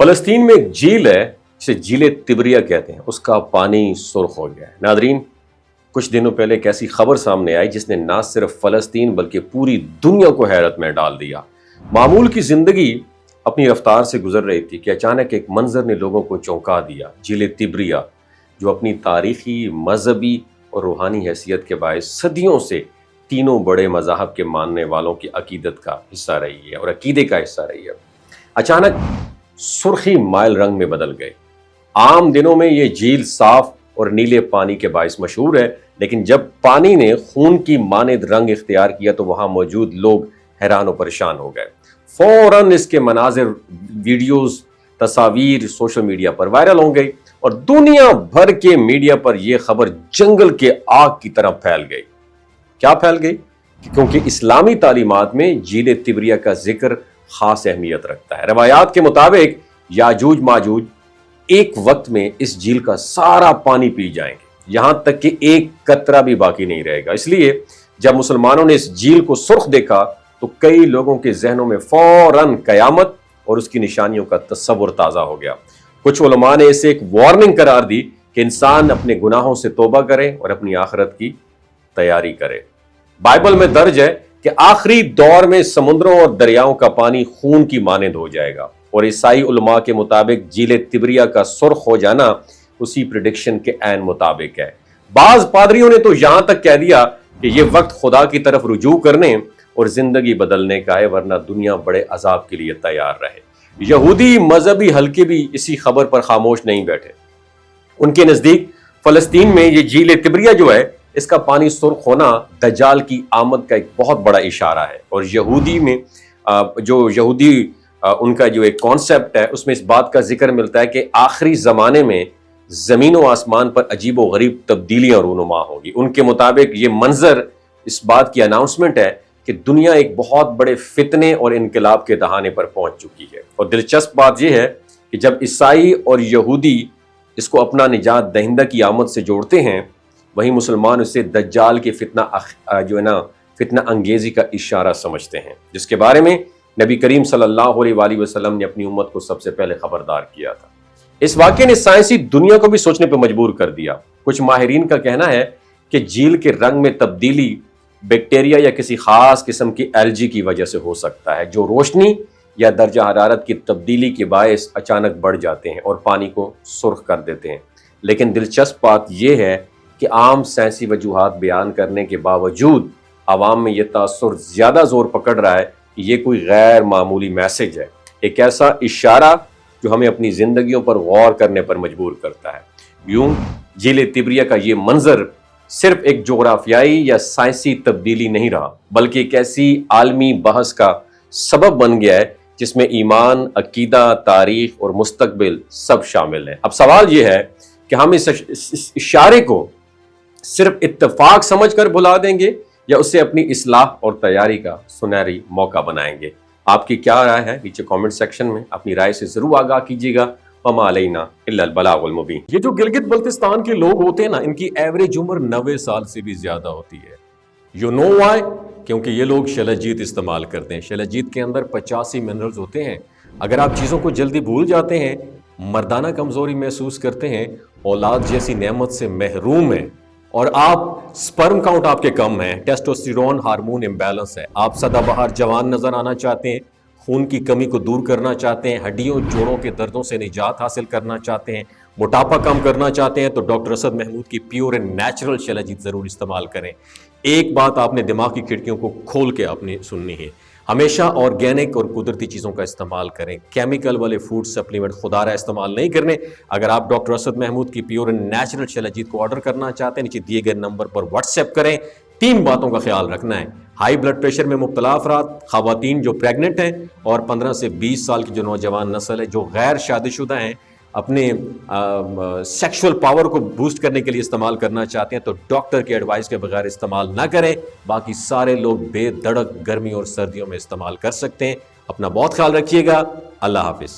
فلسطین میں ایک جھیل ہے جسے جھیل تبریہ کہتے ہیں، اس کا پانی سرخ ہو گیا ہے۔ ناظرین، کچھ دنوں پہلے ایک ایسی خبر سامنے آئی جس نے نہ صرف فلسطین بلکہ پوری دنیا کو حیرت میں ڈال دیا۔ معمول کی زندگی اپنی رفتار سے گزر رہی تھی کہ اچانک ایک منظر نے لوگوں کو چونکا دیا۔ جھیل تبریہ جو اپنی تاریخی، مذہبی اور روحانی حیثیت کے باعث صدیوں سے تینوں بڑے مذاہب کے ماننے والوں کی عقیدت کا حصہ رہی ہے اور عقیدے کا حصہ رہی ہے، اچانک سرخی مائل رنگ میں بدل گئے۔ عام دنوں میں یہ جھیل صاف اور نیلے پانی کے باعث مشہور ہے، لیکن جب پانی نے خون کی مانند رنگ اختیار کیا تو وہاں موجود لوگ حیران و پریشان ہو گئے۔ فوراً اس کے مناظر، ویڈیوز، تصاویر سوشل میڈیا پر وائرل ہو گئی اور دنیا بھر کے میڈیا پر یہ خبر جنگل کے آگ کی طرح پھیل گئی۔ کیا پھیل گئی؟ کیونکہ اسلامی تعلیمات میں جھیل تبریہ کا ذکر خاص اہمیت رکھتا ہے۔ روایات کے مطابق یاجوج ماجوج ایک وقت میں اس جھیل کا سارا پانی پی جائیں گے، یہاں تک کہ ایک قطرہ بھی باقی نہیں رہے گا۔ اس لیے جب مسلمانوں نے اس جھیل کو سرخ دیکھا تو کئی لوگوں کے ذہنوں میں فوراً قیامت اور اس کی نشانیوں کا تصور تازہ ہو گیا۔ کچھ علماء نے اسے ایک وارننگ قرار دی کہ انسان اپنے گناہوں سے توبہ کرے اور اپنی آخرت کی تیاری کرے۔ بائبل میں درج ہے کہ آخری دور میں سمندروں اور دریاؤں کا پانی خون کی مانند ہو جائے گا، اور عیسائی علماء کے مطابق جھیل تبریہ کا سرخ ہو جانا اسی پریڈکشن کے عین مطابق ہے۔ بعض پادریوں نے تو یہاں تک کہہ دیا کہ یہ وقت خدا کی طرف رجوع کرنے اور زندگی بدلنے کا ہے، ورنہ دنیا بڑے عذاب کے لیے تیار رہے۔ یہودی مذہبی حلقے بھی اسی خبر پر خاموش نہیں بیٹھے۔ ان کے نزدیک فلسطین میں یہ جھیل تبریہ جو ہے، اس کا پانی سرخ ہونا دجال کی آمد کا ایک بہت بڑا اشارہ ہے، اور یہودی میں ان کا جو ایک کانسیپٹ ہے اس میں اس بات کا ذکر ملتا ہے کہ آخری زمانے میں زمین و آسمان پر عجیب و غریب تبدیلیاں رونما ہوگی۔ ان کے مطابق یہ منظر اس بات کی اناؤنسمنٹ ہے کہ دنیا ایک بہت بڑے فتنے اور انقلاب کے دہانے پر پہنچ چکی ہے۔ اور دلچسپ بات یہ ہے کہ جب عیسائی اور یہودی اس کو اپنا نجات دہندہ کی آمد سے جوڑتے ہیں، وہیں مسلمان اسے دجال کے فتنہ انگیزی کا اشارہ سمجھتے ہیں، جس کے بارے میں نبی کریم صلی اللہ علیہ وآلہ وسلم نے اپنی امت کو سب سے پہلے خبردار کیا تھا۔ اس واقعے نے سائنسی دنیا کو بھی سوچنے پہ مجبور کر دیا۔ کچھ ماہرین کا کہنا ہے کہ جھیل کے رنگ میں تبدیلی بیکٹیریا یا کسی خاص قسم کی الجی کی وجہ سے ہو سکتا ہے، جو روشنی یا درجہ حرارت کی تبدیلی کے باعث اچانک بڑھ جاتے ہیں اور پانی کو سرخ کر دیتے ہیں۔ لیکن دلچسپ بات یہ ہے کہ عام سائنسی وجوہات بیان کرنے کے باوجود عوام میں یہ تاثر زیادہ زور پکڑ رہا ہے کہ یہ کوئی غیر معمولی میسج ہے، ایک ایسا اشارہ جو ہمیں اپنی زندگیوں پر غور کرنے پر مجبور کرتا ہے۔ یوں جھیل تبریہ کا یہ منظر صرف ایک جغرافیائی یا سائنسی تبدیلی نہیں رہا، بلکہ ایک ایسی عالمی بحث کا سبب بن گیا ہے جس میں ایمان، عقیدہ، تاریخ اور مستقبل سب شامل ہیں۔ اب سوال یہ ہے کہ ہم اس اشارے کو صرف اتفاق سمجھ کر بھلا دیں گے یا اسے اپنی اصلاح اور تیاری کا سنہری موقع بنائیں گے؟ آپ کی کیا رائے ہے؟ نیچے کامنٹ سیکشن میں اپنی رائے سے ضرور آگاہ کیجیے گا۔ وما علینا الا البلاغ المبین۔ یہ جو گلگت بلتستان کے لوگ ہوتے ہیں نا، ان کی ایوریج عمر 90 سال سے بھی زیادہ ہوتی ہے۔ You know why? کیونکہ یہ لوگ شلجیت استعمال کرتے ہیں۔ شلجیت کے اندر 85 منرلز ہوتے ہیں۔ اگر آپ چیزوں کو جلدی بھول جاتے ہیں، مردانہ کمزوری محسوس کرتے ہیں، اولاد جیسی نعمت سے محروم ہیں، اور آپ سپرم کاؤنٹ آپ کے کم ہیں، ٹیسٹوسٹیرون ہارمون امبیلنس ہے، آپ سدا بہار جوان نظر آنا چاہتے ہیں، خون کی کمی کو دور کرنا چاہتے ہیں، ہڈیوں جوڑوں کے دردوں سے نجات حاصل کرنا چاہتے ہیں، موٹاپا کم کرنا چاہتے ہیں، تو ڈاکٹر اسد محمود کی پیور اینڈ نیچرل شلجیت ضرور استعمال کریں۔ ایک بات آپ نے دماغ کی کھڑکیوں کو کھول کے آپ نے سننی ہے، ہمیشہ آرگینک اور قدرتی چیزوں کا استعمال کریں۔ کیمیکل والے فوڈ سپلیمنٹ خدا رہا استعمال نہیں کرنے۔ اگر آپ ڈاکٹر اسد محمود کی پیور اینڈ نیچرل شلجیت کو آرڈر کرنا چاہتے ہیں، نیچے دیے گئے نمبر پر واٹس ایپ کریں۔ 3 باتوں کا خیال رکھنا ہے: ہائی بلڈ پریشر میں مبتلا افراد، خواتین جو پریگننٹ ہیں، اور 15 سے 20 سال کی جو نوجوان نسل ہے جو غیر شادی شدہ ہیں، اپنے سیکشول پاور کو بوسٹ کرنے کے لیے استعمال کرنا چاہتے ہیں تو ڈاکٹر کے ایڈوائس کے بغیر استعمال نہ کریں۔ باقی سارے لوگ بے دھڑک گرمی اور سردیوں میں استعمال کر سکتے ہیں۔ اپنا بہت خیال رکھیے گا۔ اللہ حافظ۔